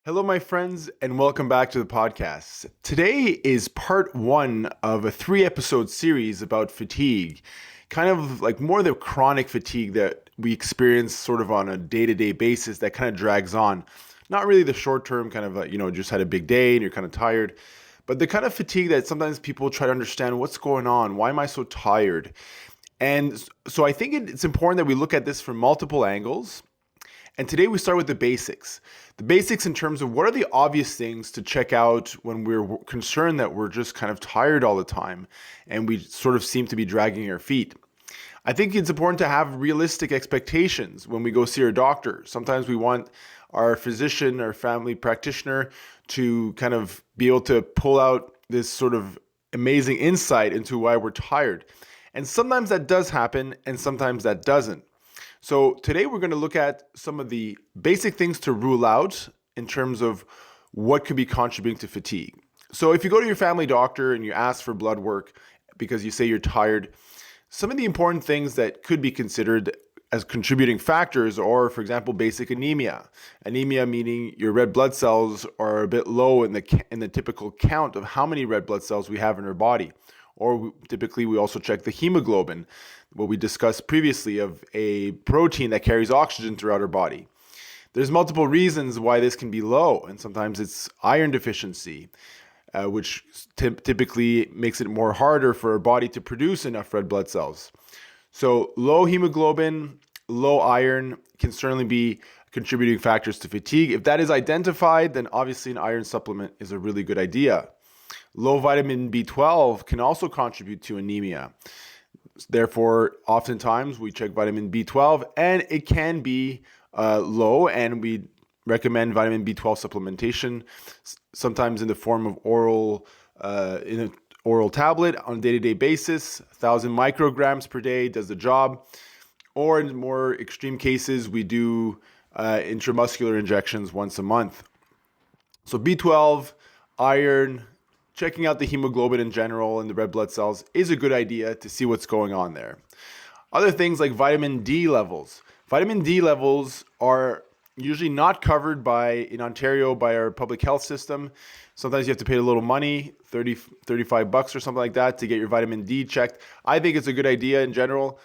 Hello, my friends, and welcome back to the podcast. Today is part one of a 3 episode series about fatigue, kind of like more the chronic fatigue that we experience sort of on a day to day basis that kind of drags on. Not really the short term, kind of like, just had a big day and you're kind of tired, but the kind of fatigue that sometimes people try to understand what's going on. Why am I so tired? And so I think it's important that we look at this from multiple angles. And today we start with the basics. The basics in terms of what are the obvious things to check out when we're concerned that we're just kind of tired all the time and we sort of seem to be dragging our feet. I think it's important to have realistic expectations when we go see our doctor. Sometimes we want our physician or family practitioner to kind of be able to pull out this sort of amazing insight into why we're tired. And sometimes that does happen and sometimes that doesn't. So today we're going to look at some of the basic things to rule out in terms of what could be contributing to fatigue. So if you go to your family doctor and you ask for blood work because you say you're tired, some of the important things that could be considered as contributing factors are, for example, basic anemia. Anemia meaning your red blood cells are a bit low in the typical count of how many red blood cells we have in our body. Or typically we also check the hemoglobin, what we discussed previously of a protein that carries oxygen throughout our body. There's multiple reasons why this can be low, and sometimes it's iron deficiency, which typically makes it more harder for our body to produce enough red blood cells. So low hemoglobin, low iron can certainly be contributing factors to fatigue. If that is identified, then obviously an iron supplement is a really good idea. Low vitamin B12 can also contribute to anemia. Therefore, oftentimes we check vitamin B12 and it can be low, and we recommend vitamin B12 supplementation, sometimes in the form of in an oral tablet on a day-to-day basis. 1,000 micrograms per day does the job. Or in more extreme cases, we do intramuscular injections once a month. So B12, iron, checking out the hemoglobin in general and the red blood cells is a good idea to see what's going on there. Other things like vitamin D levels. Vitamin D levels are usually not covered in Ontario by our public health system. Sometimes you have to pay a little money, 30, 35 bucks or something like that to get your vitamin D checked. I think it's a good idea in general.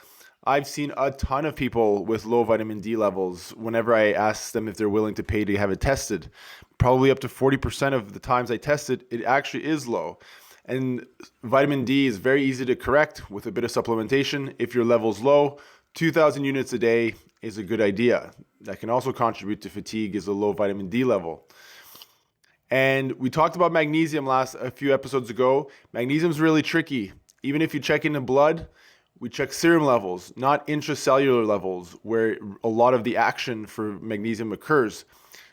I've seen a ton of people with low vitamin D levels whenever I ask them if they're willing to pay to have it tested. Probably up to 40% of the times I test it, it actually is low. And vitamin D is very easy to correct with a bit of supplementation. If your level's low, 2,000 units a day is a good idea. That can also contribute to fatigue is a low vitamin D level. And we talked about magnesium a few episodes ago. Magnesium is really tricky. Even if you check in the blood, we check serum levels, not intracellular levels, where a lot of the action for magnesium occurs.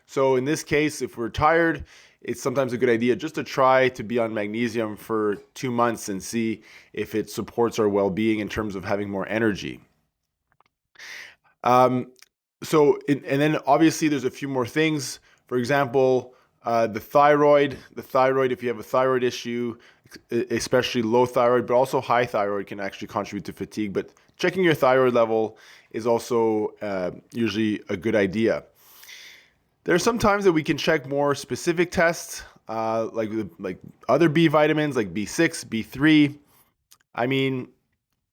So in this case, if we're tired, it's sometimes a good idea just to try to be on magnesium for 2 months and see if it supports our well-being in terms of having more energy. And then obviously there's a few more things. For example, the thyroid, if you have a thyroid issue, especially low thyroid, but also high thyroid can actually contribute to fatigue. But checking your thyroid level is also usually a good idea. There are some times that we can check more specific tests, like other B vitamins, like B6, B3. I mean,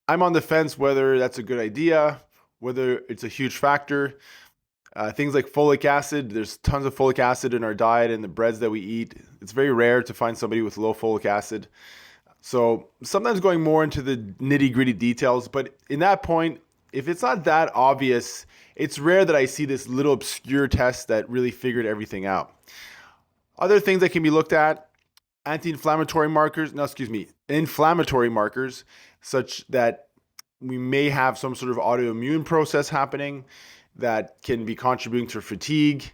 I'm on the fence whether that's a good idea, whether it's a huge factor. Things like folic acid, there's tons of folic acid in our diet and the breads that we eat. It's very rare to find somebody with low folic acid. So sometimes going more into the nitty gritty details, but in that point, if it's not that obvious, it's rare that I see this little obscure test that really figured everything out. Other things that can be looked at, inflammatory markers, such that we may have some sort of autoimmune process happening that can be contributing to fatigue.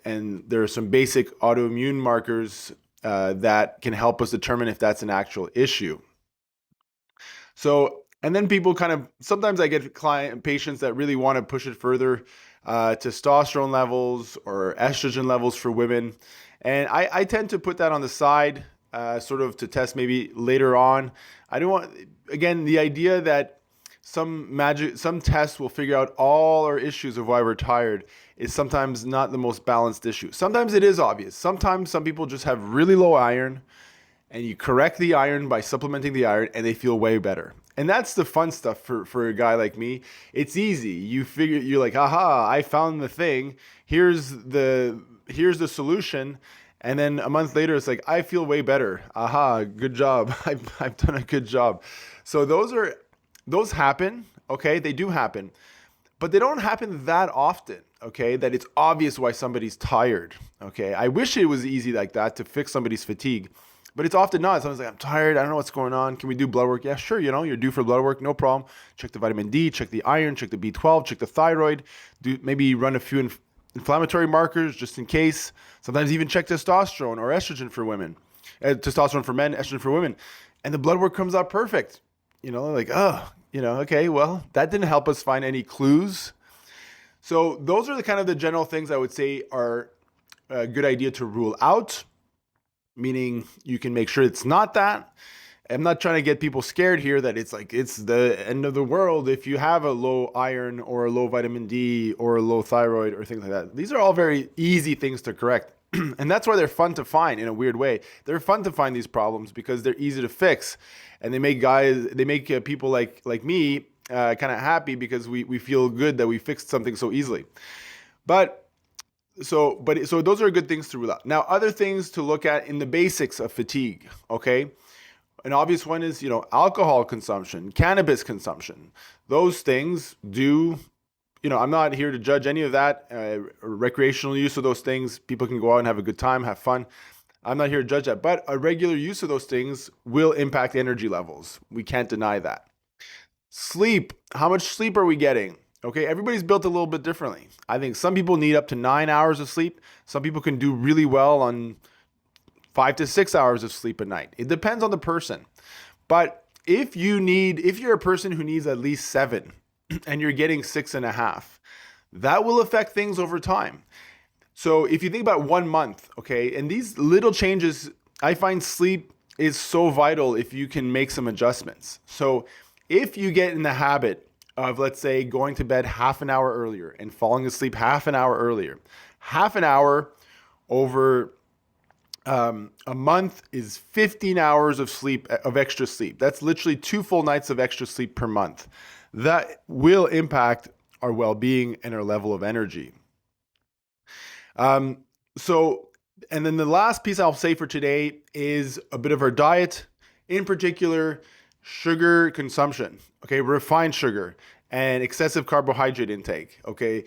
And there are some basic autoimmune markers that can help us determine if that's an actual issue. And then people sometimes I get patients that really want to push it further, testosterone levels or estrogen levels for women. And I tend to put that on the side, sort of to test maybe later on. I don't want, again, the idea that some tests will figure out all our issues of why we're tired is sometimes not the most balanced issue. Sometimes it is obvious. Sometimes some people just have really low iron, and you correct the iron by supplementing the iron, and they feel way better. And that's the fun stuff for a guy like me. It's easy. You're like, aha, I found the thing. Here's the solution. And then a month later, it's like, I feel way better. Aha, good job. I've done a good job. So those happen, okay? They do happen, but they don't happen that often, okay? That it's obvious why somebody's tired, okay? I wish it was easy like that to fix somebody's fatigue, but it's often not. Someone's like, I'm tired. I don't know what's going on. Can we do blood work? Yeah, sure. You're due for blood work. No problem. Check the vitamin D, check the iron, check the B12, check the thyroid. Maybe run a few inflammatory markers just in case. Sometimes even check testosterone or estrogen for women. Testosterone for men, estrogen for women. And the blood work comes out perfect. Like, okay, well, that didn't help us find any clues. So those are the general things I would say are a good idea to rule out, meaning you can make sure it's not that. I'm not trying to get people scared here that it's like it's the end of the world if you have a low iron or a low vitamin D or a low thyroid or things like that. These are all very easy things to correct. And that's why they're fun to find in a weird way. They're fun to find these problems because they're easy to fix. And they make people like me kind of happy because we feel good that we fixed something so easily. So those are good things to rule out. Now, other things to look at in the basics of fatigue, okay? An obvious one is, alcohol consumption, cannabis consumption. Those things do, I'm not here to judge any of that. Recreational use of those things, people can go out and have a good time, have fun. I'm not here to judge that. But a regular use of those things will impact energy levels. We can't deny that. Sleep. How much sleep are we getting? Okay, everybody's built a little bit differently. I think some people need up to 9 hours of sleep. Some people can do really well on 5 to 6 hours of sleep a night. It depends on the person. But if you're a person who needs at least 7 and you're getting 6.5, that will affect things over time. So if you think about 1 month, okay, and these little changes, I find sleep is so vital if you can make some adjustments. So if you get in the habit of, let's say, going to bed half an hour earlier and falling asleep half an hour earlier, half an hour over a month is 15 hours of extra sleep. That's literally 2 full nights of extra sleep per month. That will impact our well-being and our level of energy. And then the last piece I'll say for today is a bit of our diet, in particular, sugar consumption, okay, refined sugar and excessive carbohydrate intake, okay.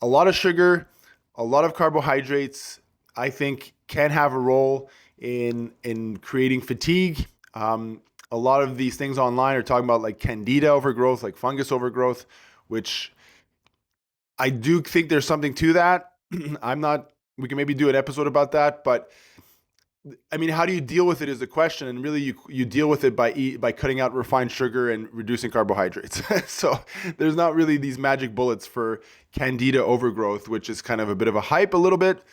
A lot of sugar, a lot of carbohydrates, I think can have a role in creating fatigue. A lot of these things online are talking about like candida overgrowth, like fungus overgrowth, which I do think there's something to that. We can maybe do an episode about that, but I mean, how do you deal with it is the question. And really you deal with it by cutting out refined sugar and reducing carbohydrates. So there's not really these magic bullets for candida overgrowth, which is kind of a bit of a hype a little bit,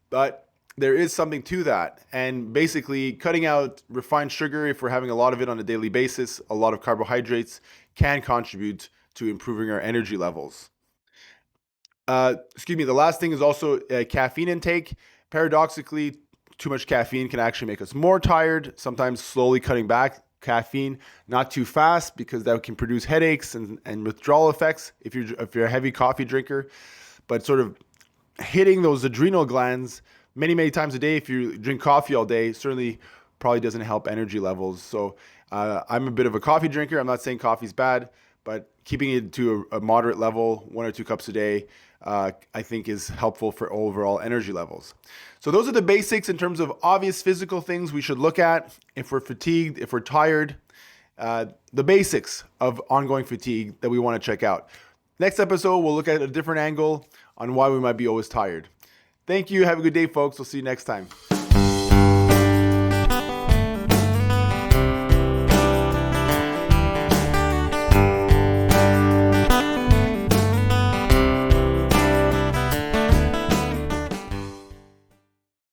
but there is something to that. And basically cutting out refined sugar, if we're having a lot of it on a daily basis, a lot of carbohydrates can contribute to improving our energy levels. The last thing is also caffeine intake. Paradoxically, too much caffeine can actually make us more tired. Sometimes slowly cutting back caffeine, not too fast, because that can produce headaches and withdrawal effects if you're a heavy coffee drinker. But sort of hitting those adrenal glands many times a day, if you drink coffee all day, certainly probably doesn't help energy levels. So I'm a bit of a coffee drinker. I'm not saying coffee's bad, but keeping it to a moderate level, 1 or 2 cups a day, I think is helpful for overall energy levels. So those are the basics in terms of obvious physical things we should look at if we're fatigued, if we're tired, the basics of ongoing fatigue that we want to check out. Next episode, we'll look at a different angle on why we might be always tired. Thank you. Have a good day, folks. We'll see you next time.